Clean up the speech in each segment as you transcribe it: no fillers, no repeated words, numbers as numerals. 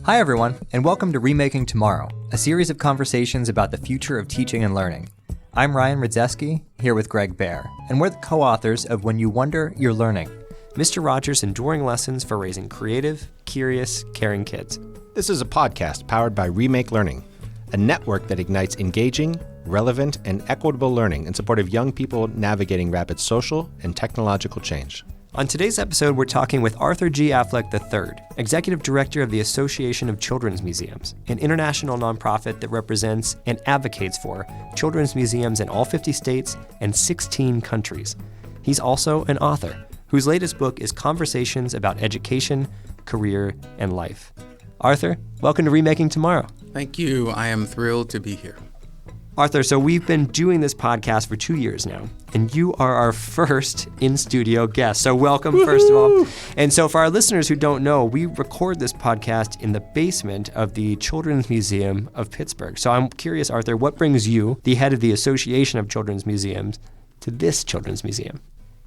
Hi everyone, and welcome to Remaking Tomorrow, a series of conversations about the future of teaching and learning. I'm Ryan Radzeski, here with Greg Baer, and we're the co-authors of When You Wonder, You're Learning, Mr. Rogers' enduring lessons for raising creative, curious, caring kids. This is a podcast powered by Remake Learning, a network that ignites engaging, relevant, and equitable learning in support of young people navigating rapid social and technological change. On today's episode, we're talking with Arthur G. Affleck III, Executive Director of the Association of Children's Museums, an international nonprofit that represents and advocates for children's museums in all 50 states and 16 countries. He's also an author, whose latest book is Conversations about Education, Career, and Life. Arthur, welcome to Remaking Tomorrow. Thank you. I am thrilled to be here. Arthur, so we've been doing this podcast for 2 years now, and you are our first in-studio guest. So welcome, first of all. And so for our listeners who don't know, we record this podcast in the basement of the Children's Museum of Pittsburgh. So I'm curious, Arthur, what brings you, the head of the Association of Children's Museums, to this children's museum?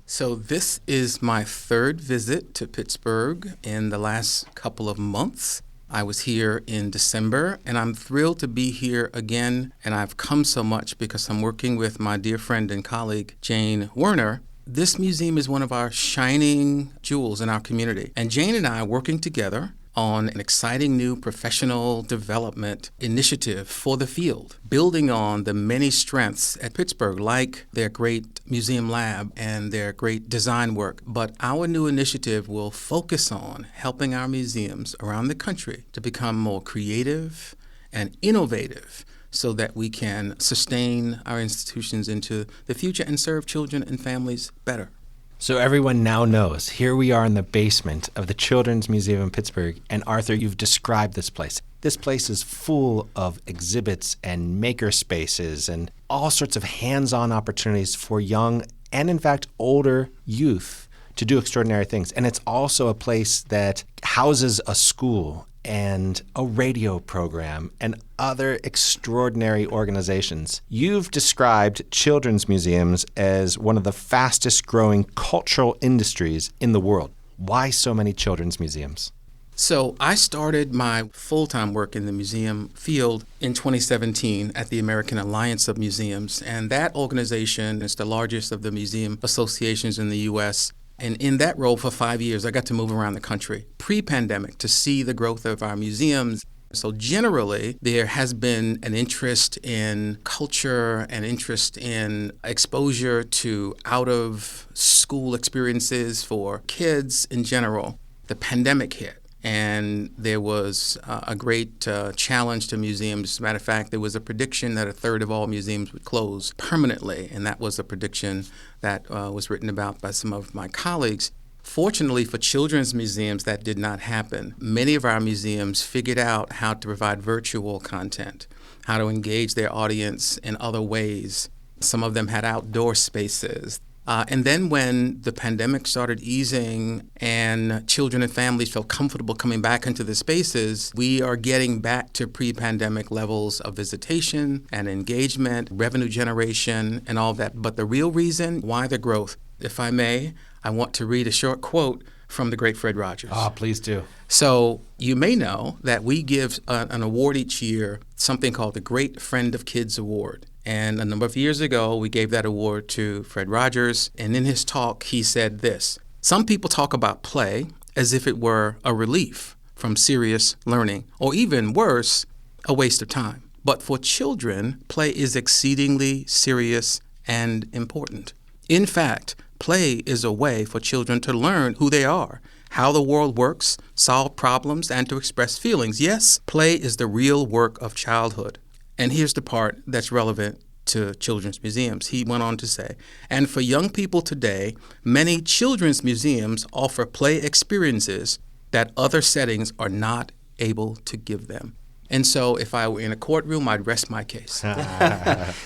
So this is my third visit to Pittsburgh in the last couple of months. I was here in December, and I'm thrilled to be here again. And I've come so much because I'm working with my dear friend and colleague, Jane Werner. This museum is one of our shining jewels in our community. And Jane and I are working together on an exciting new professional development initiative for the field, building on the many strengths at Pittsburgh, like their great museum lab and their great design work. But our new initiative will focus on helping our museums around the country to become more creative and innovative so that we can sustain our institutions into the future and serve children and families better. So everyone now knows, here we are in the basement of the Children's Museum in Pittsburgh, and Arthur, you've described this place. This place is full of exhibits and maker spaces and all sorts of hands-on opportunities for young and, in fact, older youth to do extraordinary things. And it's also a place that houses a school and a radio program and other extraordinary organizations. You've described children's museums as one of the fastest growing cultural industries in the world. Why so many children's museums? So I started my full-time work in the museum field in 2017 at the American Alliance of Museums, and that organization is the largest of the museum associations in the U.S. And in that role for 5 years, I got to move around the country pre-pandemic to see the growth of our museums. So generally, there has been an interest in culture, an interest in exposure to out-of-school experiences for kids in general. The pandemic hit, and there was a great challenge to museums. As a matter of fact, there was a prediction that a third of all museums would close permanently, and that was a prediction that was written about by some of my colleagues. Fortunately for children's museums, that did not happen. Many of our museums figured out how to provide virtual content, how to engage their audience in other ways. Some of them had outdoor spaces. And then when the pandemic started easing and children and families felt comfortable coming back into the spaces, we are getting back to pre-pandemic levels of visitation and engagement, revenue generation, and all that. But the real reason why the growth, if I may, I want to read a short quote from the great Fred Rogers. Oh, please do. So you may know that we give an award each year, something called the Great Friend of Kids Award. And a number of years ago, we gave that award to Fred Rogers. And in his talk, he said this: "Some people talk about play as if it were a relief from serious learning, or even worse, a waste of time. But for children, play is exceedingly serious and important. In fact, play is a way for children to learn who they are, how the world works, solve problems, and to express feelings. Yes, play is the real work of childhood." And here's the part that's relevant to children's museums. He went on to say, "And for young people today, many children's museums offer play experiences that other settings are not able to give them." And so if I were in a courtroom, I'd rest my case.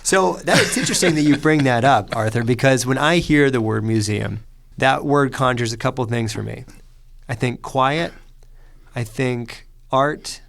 So it's interesting that you bring that up, Arthur, because when I hear the word museum, that word conjures a couple of things for me. I think quiet, I think art,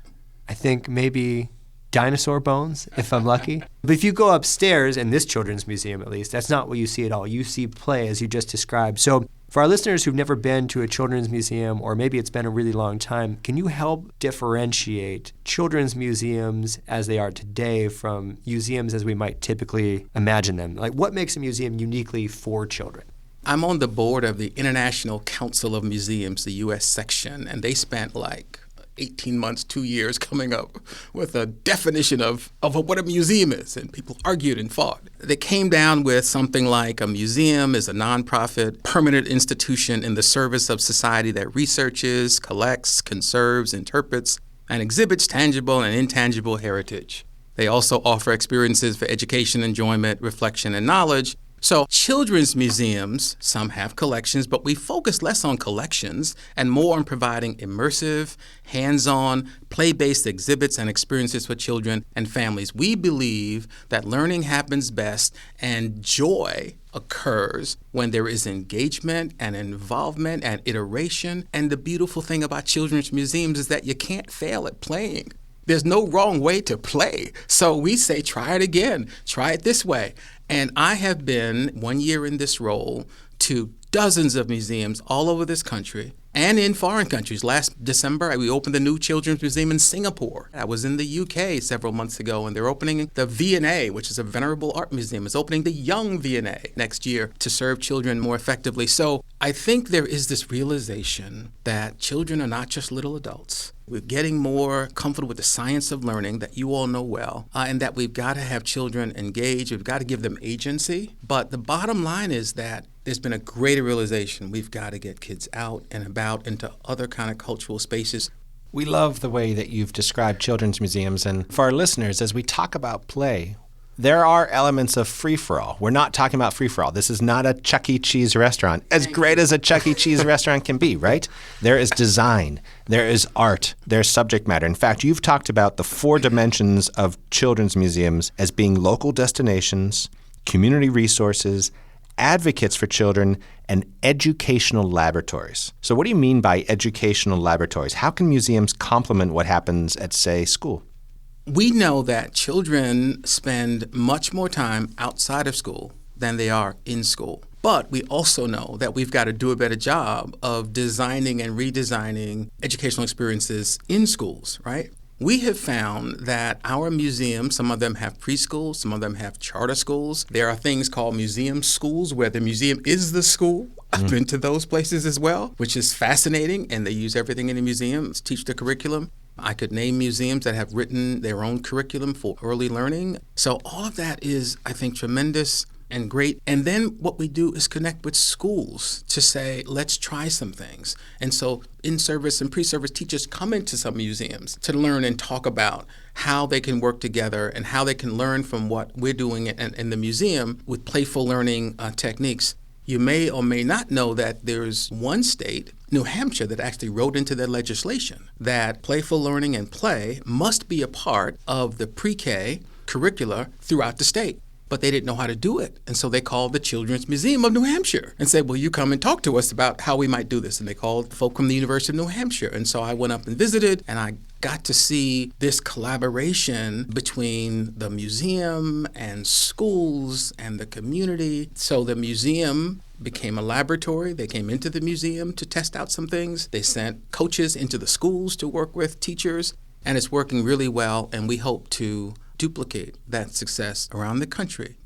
I think maybe dinosaur bones, if I'm lucky. But if you go upstairs, in this children's museum at least, that's not what you see at all. You see play, as you just described. So For our listeners who've never been to a children's museum, or maybe it's been a really long time, can you help differentiate children's museums as they are today from museums as we might typically imagine them? Like, what makes a museum uniquely for children? I'm on the board of the International Council of Museums, the U.S. section, and they spent like 18 months, 2 years coming up with a definition of what a museum is, and people argued and fought. They came down with something like a museum is a nonprofit, permanent institution in the service of society that researches, collects, conserves, interprets, and exhibits tangible and intangible heritage. They also offer experiences for education, enjoyment, reflection, and knowledge. So children's museums, some have collections, but we focus less on collections and more on providing immersive, hands-on, play-based exhibits and experiences for children and families. We believe that learning happens best and joy occurs when there is engagement and involvement and iteration. And the beautiful thing about children's museums is that you can't fail at playing. There's no wrong way to play. So we say, try it again, try it this way. And I have been 1 year in this role to dozens of museums all over this country and in foreign countries. Last December, we opened the new Children's Museum in Singapore. I was in the UK several months ago, and they're opening the V&A, which is a venerable art museum. It's opening the Young V&A next year to serve children more effectively. So I think there is this realization that children are not just little adults. We're getting more comfortable with the science of learning that you all know well, and that we've got to have children engaged. We've got to give them agency. But the bottom line is that there's been a greater realization. We've got to get kids out and about into other kind of cultural spaces. We love the way that you've described children's museums. And for our listeners, as we talk about play, there are elements of free-for-all. We're not talking about free-for-all. This is not a Chuck E. Cheese restaurant, as great as a Chuck E. Cheese restaurant can be, right? There is design, there is art, there's subject matter. In fact, you've talked about the 4 dimensions of children's museums as being local destinations, community resources, advocates for children, and educational laboratories. So what do you mean by educational laboratories? How can museums complement what happens at, say, school? We know that children spend much more time outside of school than they are in school. But we also know that we've got to do a better job of designing and redesigning educational experiences in schools, right? We have found that our museums, some of them have preschools, some of them have charter schools. There are things called museum schools where the museum is the school. I've been to those places as well, which is fascinating, and they use everything in the museum to teach the curriculum. I could name museums that have written their own curriculum for early learning. So all of that is, I think, tremendous and great. And then what we do is connect with schools to say, let's try some things. And so in-service and pre-service teachers come into some museums to learn and talk about how they can work together and how they can learn from what we're doing in the museum with playful learning techniques. You may or may not know that there's one state, New Hampshire, that actually wrote into their legislation that playful learning and play must be a part of the pre-K curricula throughout the state. But they didn't know how to do it. And so they called the Children's Museum of New Hampshire and said, will you come and talk to us about how we might do this? And they called folk from the University of New Hampshire. And so I went up and visited, and I got to see this collaboration between the museum and schools and the community. So the museum became a laboratory. They came into the museum to test out some things. They sent coaches into the schools to work with teachers. And it's working really well, and we hope to duplicate that success around the country.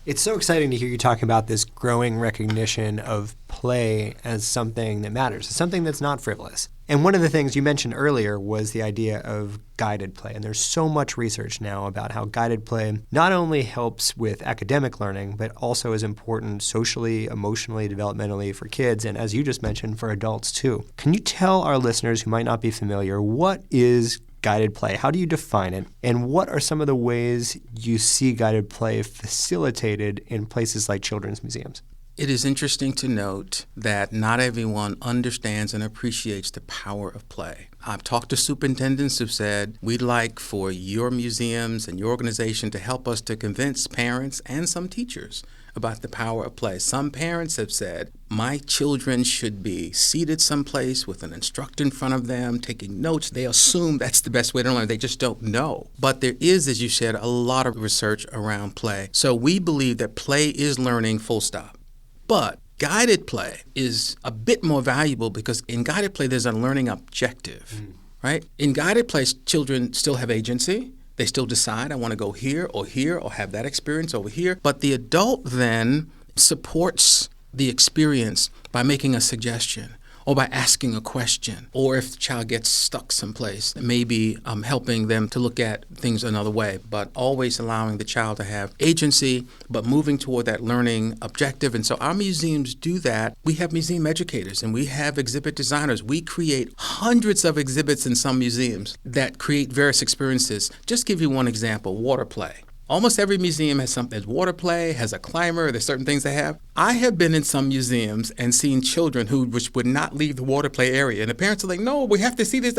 It's so exciting to hear you talking about this growing recognition of play as something that matters, as something that's not frivolous. And one of the things you mentioned earlier was the idea of guided play. And there's so much research now about how guided play not only helps with academic learning, but also is important socially, emotionally, developmentally for kids, and as you just mentioned, for adults too. Can you tell our listeners who might not be familiar, what is guided play? How do you define it? And what are some of the ways you see guided play facilitated in places like children's museums? It is interesting to note that not everyone understands and appreciates the power of play. I've talked to superintendents who've said, we'd like for your museums and your organization to help us to convince parents and some teachers about the power of play. Some parents have said, my children should be seated someplace with an instructor in front of them, taking notes. They assume that's the best way to learn. They just don't know. But there is, as you said, a lot of research around play. So we believe that play is learning, full stop. But Guided play is a bit more valuable because in guided play, there's a learning objective, right? In guided play, children still have agency. They still decide, I want to go here or have that experience over here. But the adult then supports the experience by making a suggestion or by asking a question, or if the child gets stuck someplace, maybe helping them to look at things another way, but always allowing the child to have agency, but moving toward that learning objective. And so our museums do that. We have museum educators and we have exhibit designers. We create hundreds of exhibits in some museums that create various experiences. Just give you one example, water play. Almost every museum has something. There's water play, has a climber, there's certain things they have. I have been in some museums and seen children which would not leave the water play area. And the parents are like, no, we have to see this.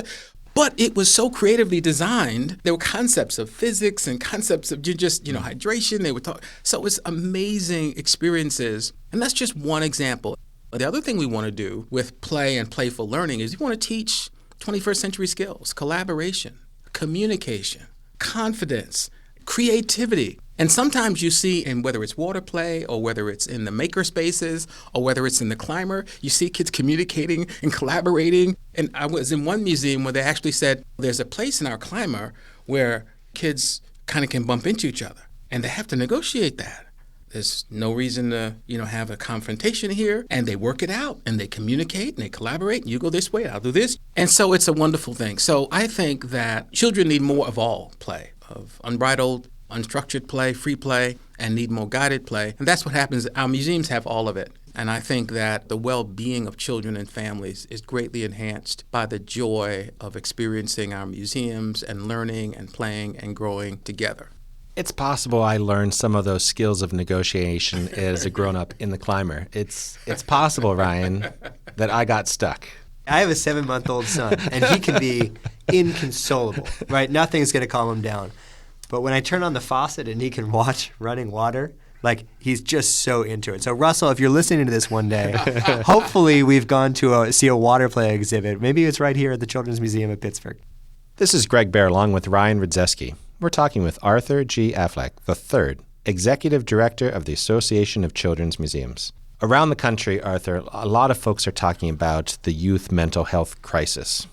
But it was so creatively designed. There were concepts of physics and concepts of just, hydration. They would talk. So it's amazing experiences. And that's just one example. The other thing we want to do with play and playful learning is we want to teach 21st century skills, collaboration, communication, confidence, creativity. And sometimes you see, in whether it's water play or whether it's in the maker spaces or whether it's in the climber, you see kids communicating and collaborating. And I was in one museum where they actually said there's a place in our climber where kids kind of can bump into each other and they have to negotiate that. There's no reason to, have a confrontation here. And they work it out and they communicate and they collaborate. And you go this way, I'll do this. And so it's a wonderful thing. So I think that children need more of all play, of unbridled, unstructured play, free play, and need more guided play. And that's what happens. Our museums have all of it. And I think that the well-being of children and families is greatly enhanced by the joy of experiencing our museums and learning and playing and growing together. It's possible I learned some of those skills of negotiation as a grown-up in the climber. It's possible, Ryan, that I got stuck. I have a 7-month-old son, and he can be inconsolable, right? Nothing's going to calm him down. But when I turn on the faucet and he can watch running water, he's just so into it. So, Russell, if you're listening to this one day, hopefully we've gone to see a water play exhibit. Maybe it's right here at the Children's Museum of Pittsburgh. This is Greg Baer along with Ryan Rudzeski. We're talking with Arthur G. Affleck III, Executive Director of the Association of Children's Museums. Around the country, Arthur, a lot of folks are talking about the youth mental health crisis.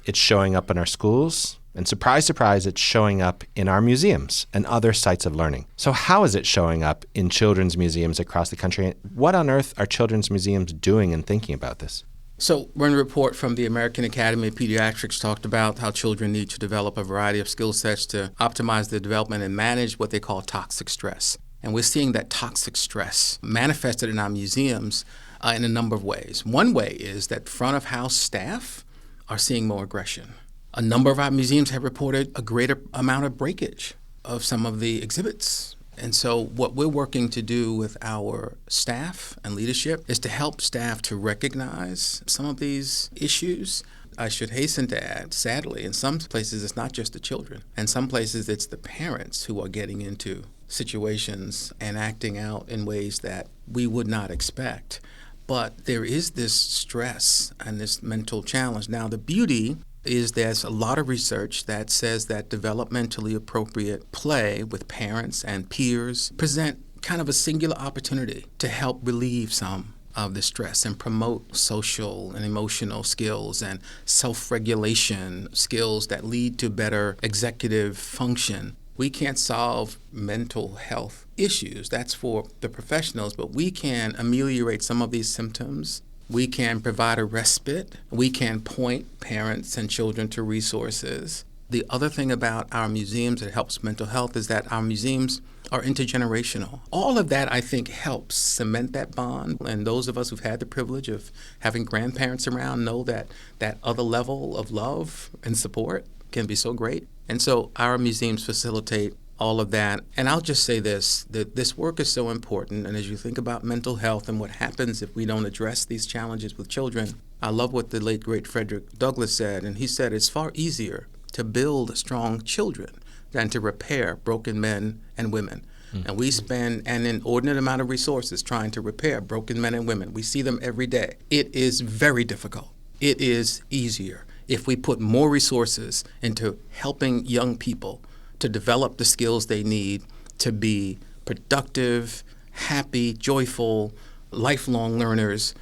It's showing up in our schools, and surprise, surprise, it's showing up in our museums and other sites of learning. So how is it showing up in children's museums across the country? What on earth are children's museums doing and thinking about this? So one report from the American Academy of Pediatrics talked about how children need to develop a variety of skill sets to optimize their development and manage what they call toxic stress. And we're seeing that toxic stress manifested in our museums in a number of ways. One way is that front of house staff are seeing more aggression. A number of our museums have reported a greater amount of breakage of some of the exhibits. And so what we're working to do with our staff and leadership is to help staff to recognize some of these issues. I should hasten to add, sadly, in some places it's not just the children. In some places it's the parents who are getting into situations and acting out in ways that we would not expect. But there is this stress and this mental challenge. Now, the beauty is there's a lot of research that says that developmentally appropriate play with parents and peers present kind of a singular opportunity to help relieve some of the stress and promote social and emotional skills and self-regulation skills that lead to better executive function. We can't solve mental health issues. That's for the professionals, but we can ameliorate some of these symptoms. We can provide a respite. We can point parents and children to resources. The other thing about our museums that helps mental health is that our museums are intergenerational. All of that, I think, helps cement that bond. And those of us who've had the privilege of having grandparents around know that that other level of love and support can be so great. And so our museums facilitate all of that. And I'll just say this, that this work is so important. And as you think about mental health and what happens if we don't address these challenges with children, I love what the late, great Frederick Douglass said. And he said, it's far easier to build strong children than to repair broken men and women. Mm-hmm. And we spend an inordinate amount of resources trying to repair broken men and women. We see them every day. It is very difficult. It is easier if we put more resources into helping young people to develop the skills they need to be productive, happy, joyful, lifelong learners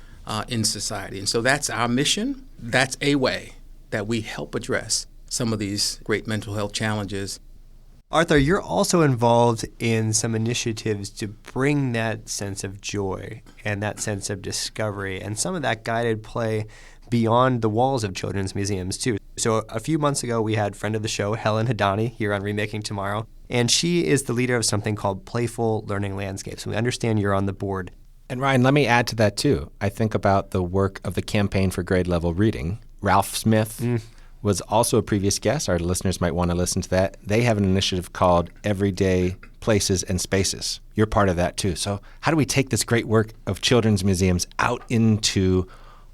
in society. And so that's our mission. That's a way that we help address some of these great mental health challenges. Arthur, you're also involved in some initiatives to bring that sense of joy and that sense of discovery and some of that guided play beyond the walls of children's museums, too. So a few months ago, we had friend of the show, Helen Hadani, here on Remaking Tomorrow, and she is the leader of something called Playful Learning Landscapes. We understand you're on the board. And Ryan, let me add to that, too. I think about the work of the Campaign for Grade Level Reading. Ralph Smith was also a previous guest. Our listeners might want to listen to that. They have an initiative called Everyday Places and Spaces. You're part of that, too. So how do we take this great work of children's museums out into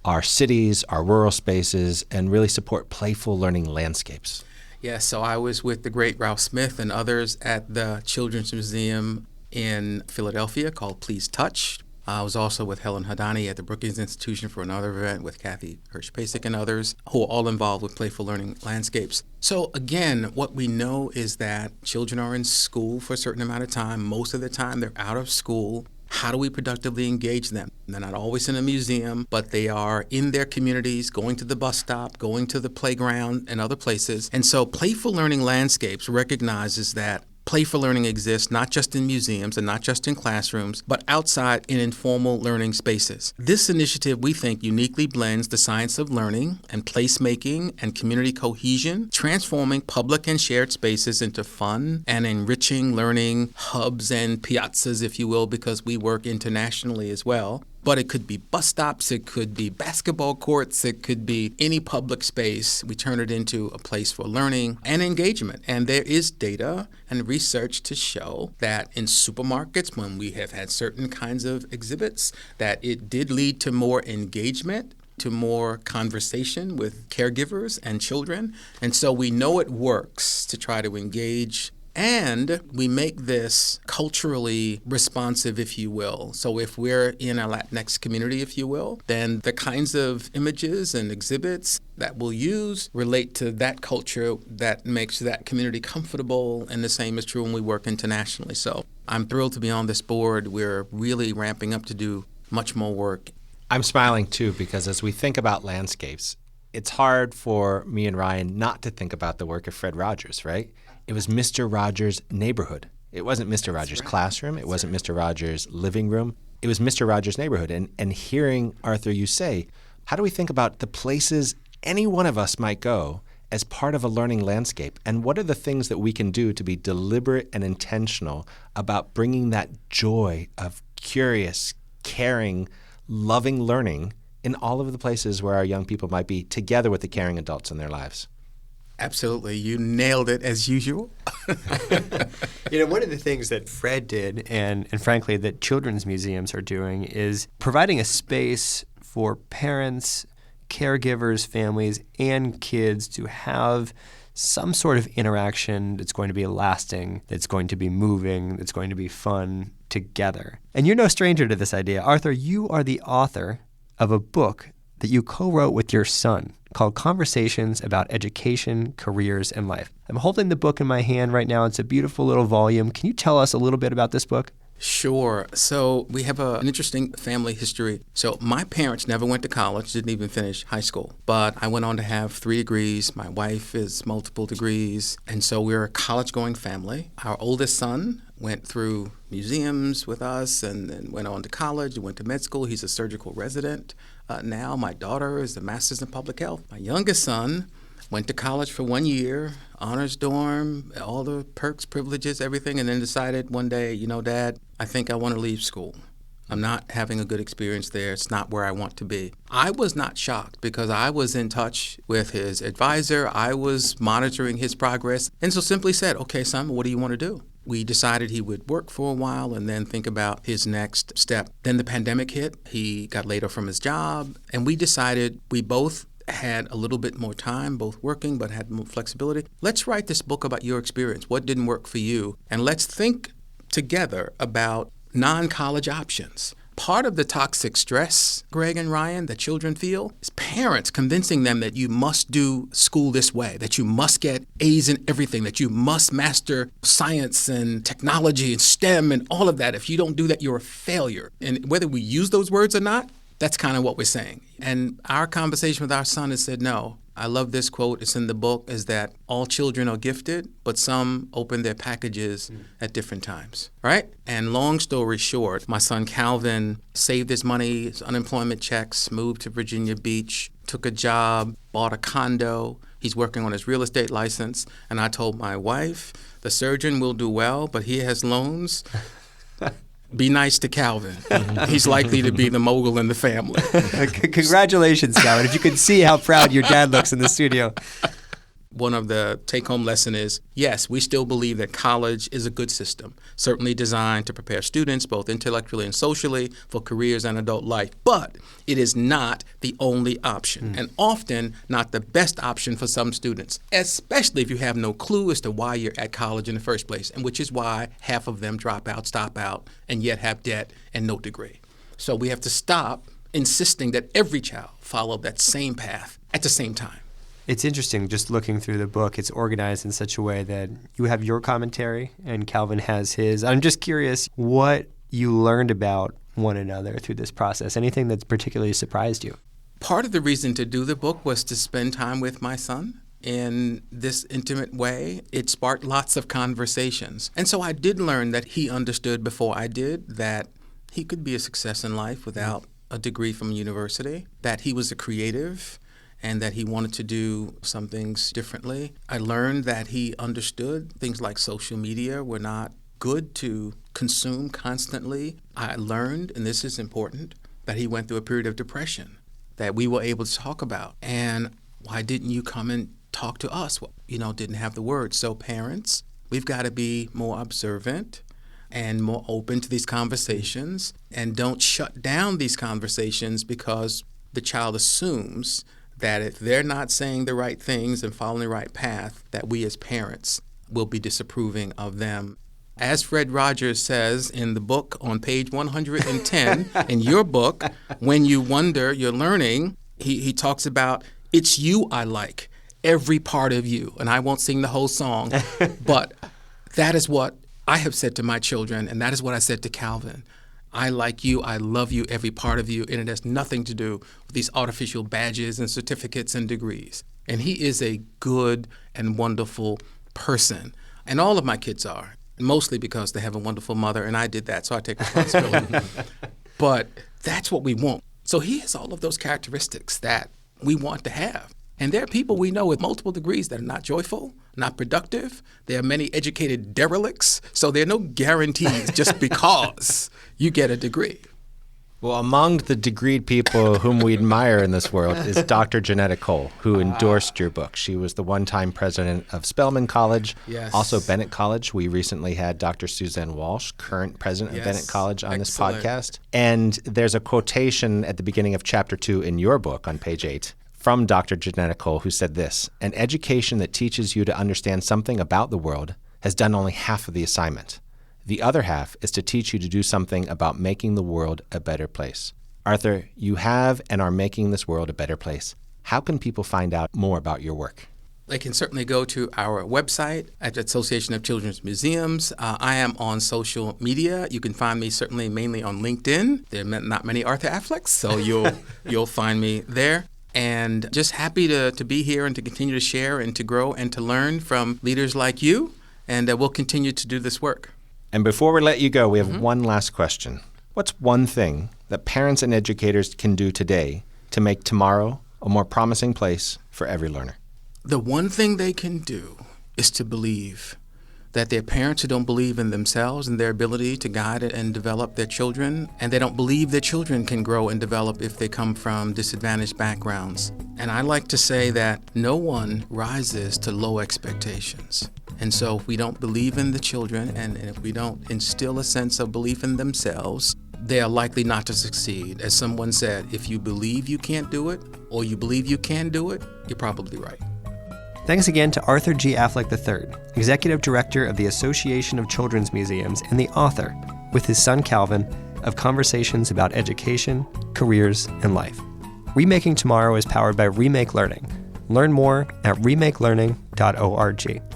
our cities, our rural spaces, and really support playful learning landscapes? Yes, so I was with the great Ralph Smith and others at the Children's Museum in Philadelphia called Please Touch. I was also with Helen Hadani at the Brookings Institution for another event with Kathy Hirsch-Pasek and others who are all involved with playful learning landscapes. So again, what we know is that children are in school for a certain amount of time. Most of the time they're out of school. How do we productively engage them? They're not always in a museum, but they are in their communities, going to the bus stop, going to the playground and other places. And so Playful Learning Landscapes recognizes that playful learning exists not just in museums and not just in classrooms, but outside in informal learning spaces. This initiative, we think, uniquely blends the science of learning and placemaking and community cohesion, transforming public and shared spaces into fun and enriching learning hubs and piazzas, if you will, because we work internationally as well. But it could be bus stops, it could be basketball courts, it could be any public space. We turn it into a place for learning and engagement. And there is data and research to show that in supermarkets, when we have had certain kinds of exhibits, that it did lead to more engagement, to more conversation with caregivers and children. And so we know it works to try to engage. And we make this culturally responsive, if you will. So if we're in a Latinx community, if you will, then the kinds of images and exhibits that we'll use relate to that culture that makes that community comfortable. And the same is true when we work internationally. So I'm thrilled to be on this board. We're really ramping up to do much more work. I'm smiling, too, because as we think about landscapes, it's hard for me and Ryan not to think about the work of Fred Rogers, right? It was Mr. Rogers' neighborhood. It wasn't Mr. Rogers' classroom. It wasn't Mr. Rogers' living room. It was Mr. Rogers' neighborhood. And hearing, Arthur, you say, how do we think about the places any one of us might go as part of a learning landscape? And what are the things that we can do to be deliberate and intentional about bringing that joy of curious, caring, loving learning in all of the places where our young people might be together with the caring adults in their lives? Absolutely. You nailed it as usual. One of the things that Fred did, and frankly that children's museums are doing, is providing a space for parents, caregivers, families, and kids to have some sort of interaction that's going to be lasting, that's going to be moving, that's going to be fun together. And you're no stranger to this idea. Arthur, you are the author of a book that you co-wrote with your son called Conversations About Education, Careers, and Life. I'm holding the book in my hand right now. It's a beautiful little volume. Can you tell us a little bit about this book? Sure. So we have an interesting family history. So my parents never went to college, didn't even finish high school. But I went on to have 3 degrees. My wife is multiple degrees. And so we're a college-going family. Our oldest son went through museums with us and then went on to college, went to med school. He's a surgical resident now. My daughter is a master's in public health. My youngest son went to college for 1 year, honors dorm, all the perks, privileges, everything, and then decided one day, Dad, I think I want to leave school. I'm not having a good experience there. It's not where I want to be. I was not shocked because I was in touch with his advisor. I was monitoring his progress and so simply said, okay, son, what do you want to do? We decided he would work for a while and then think about his next step. Then the pandemic hit. He got laid off from his job, and we decided we both had a little bit more time, both working, but had more flexibility. Let's write this book about your experience. What didn't work for you? And let's think together about non-college options. Part of the toxic stress, Greg and Ryan, that children feel is parents convincing them that you must do school this way, that you must get A's in everything, that you must master science and technology and STEM and all of that. If you don't do that, you're a failure. And whether we use those words or not, that's kind of what we're saying. And our conversation with our son has said, no. I love this quote. It's in the book, is that all children are gifted, but some open their packages at different times, right? And long story short, my son Calvin saved his money, his unemployment checks, moved to Virginia Beach, took a job, bought a condo. He's working on his real estate license. And I told my wife, the surgeon will do well, but he has loans. Be nice to Calvin. He's likely to be the mogul in the family. Congratulations, Calvin. If you could see how proud your dad looks in the studio. One of the take-home lesson is, yes, we still believe that college is a good system, certainly designed to prepare students both intellectually and socially for careers and adult life, but it is not the only option, and often not the best option for some students, especially if you have no clue as to why you're at college in the first place, and which is why half of them drop out, stop out, and yet have debt and no degree. So we have to stop insisting that every child follow that same path at the same time. It's interesting, just looking through the book, it's organized in such a way that you have your commentary and Calvin has his. I'm just curious what you learned about one another through this process. Anything that's particularly surprised you? Part of the reason to do the book was to spend time with my son in this intimate way. It sparked lots of conversations. And so I did learn that he understood before I did that he could be a success in life without a degree from university, that he was a creative, and that he wanted to do some things differently. I learned that he understood things like social media were not good to consume constantly. I learned, and this is important, that he went through a period of depression that we were able to talk about. And why didn't you come and talk to us? Well, didn't have the words. So parents, we've got to be more observant and more open to these conversations, and don't shut down these conversations because the child assumes that if they're not saying the right things and following the right path, that we as parents will be disapproving of them. As Fred Rogers says in the book on page 110, in your book, When You Wonder, You're Learning, he talks about, it's you I like, every part of you. And I won't sing the whole song, but that is what I have said to my children, and that is what I said to Calvin. I like you, I love you, every part of you, and it has nothing to do with these artificial badges and certificates and degrees. And he is a good and wonderful person. And all of my kids are, mostly because they have a wonderful mother, and I did that, so I take responsibility. But that's what we want. So he has all of those characteristics that we want to have. And there are people we know with multiple degrees that are not joyful, not productive. There are many educated derelicts, so there are no guarantees just because you get a degree. Well, among the degreed people whom we admire in this world is Dr. Janetta Cole, who endorsed your book. She was the one-time president of Spelman College, also Bennett College. We recently had Dr. Suzanne Walsh, current president of Bennett College, on this podcast. And there's a quotation at the beginning of chapter 2 in your book on page 8 from Dr. Janetta Cole, who said this: "An education that teaches you to understand something about the world has done only half of the assignment. The other half is to teach you to do something about making the world a better place." Arthur, you have and are making this world a better place. How can people find out more about your work? They can certainly go to our website at the Association of Children's Museums. I am on social media. You can find me certainly mainly on LinkedIn. There are not many Arthur Afflecks, so you'll find me there. And just happy to be here and to continue to share and to grow and to learn from leaders like you. And we'll continue to do this work. And before we let you go, we have one last question. What's one thing that parents and educators can do today to make tomorrow a more promising place for every learner? The one thing they can do is to believe that their parents who don't believe in themselves and their ability to guide and develop their children, and they don't believe their children can grow and develop if they come from disadvantaged backgrounds. And I like to say that no one rises to low expectations. And so if we don't believe in the children and if we don't instill a sense of belief in themselves, they are likely not to succeed. As someone said, if you believe you can't do it or you believe you can do it, you're probably right. Thanks again to Arthur G. Affleck III, Executive Director of the Association of Children's Museums and the author, with his son Calvin, of conversations about education, careers, and life. Remaking Tomorrow is powered by Remake Learning. Learn more at remakelearning.org.